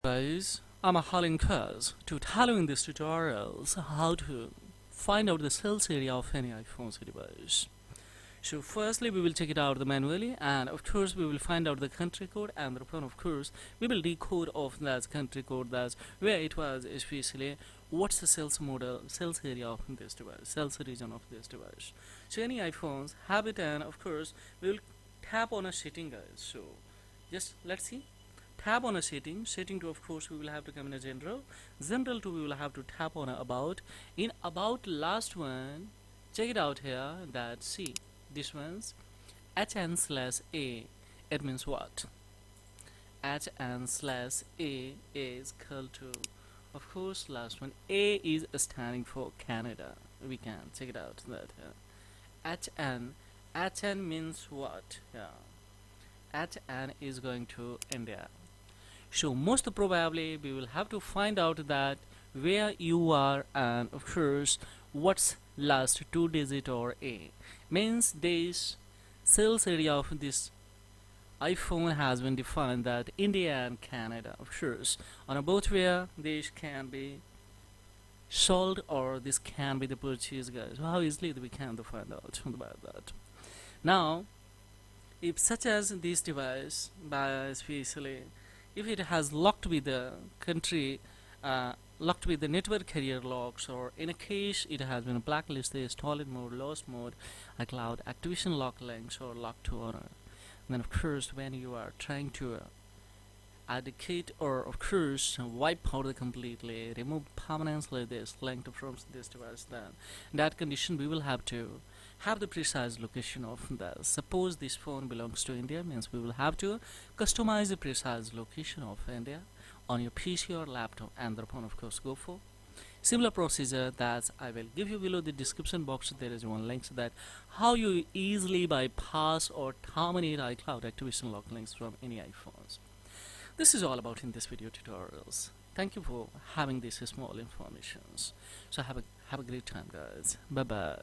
Guys, I'm a Harlan Kaz to tell you in this tutorials how to find out the sales area of any iPhone device. So firstly we will check it out the manually, and of course we will find out the country code, and then of course we will decode of that country code, that's where it was, especially what's the sales model, sales area of this device, sales region of this device. So any iPhones have it, and of course we will tap on a setting, guys. So just let's see. Tap on a setting 2, of course we will have to come in a general 2 we will have to tap on a about. In about last one, check it out here, that see this one's hn/a. It means what? hn/a is equal to, of course, last one, a is standing for Canada. We can check it out that here. hn means what? hn is going to India. So most probably we will have to find out that where you are, and of course what's last 2 digit or a, means this sales area of this iPhone has been defined that India and Canada, of course, on both where this can be sold or this can be the purchase, guys. How easily we can find out about that. Now if such as this device, by especially if it has locked with the country, locked with the network carrier locks, or in a case it has been blacklisted, solid mode, lost mode, iCloud activation lock links, or lock to honor, then of course when you are trying to eradicate or of course wipe out completely, remove permanently this link from this device, then in that condition we will have to have the precise location of the, suppose this phone belongs to India, means we will have to customize the precise location of India on your PC or laptop, and thereupon of course go for similar procedure that I will give you below the description box. There is one link so that how you easily bypass or terminate iCloud activation lock links from any iPhones. This is all about in this video tutorials. Thank you for having these small informations. So have a great time, guys. Bye bye.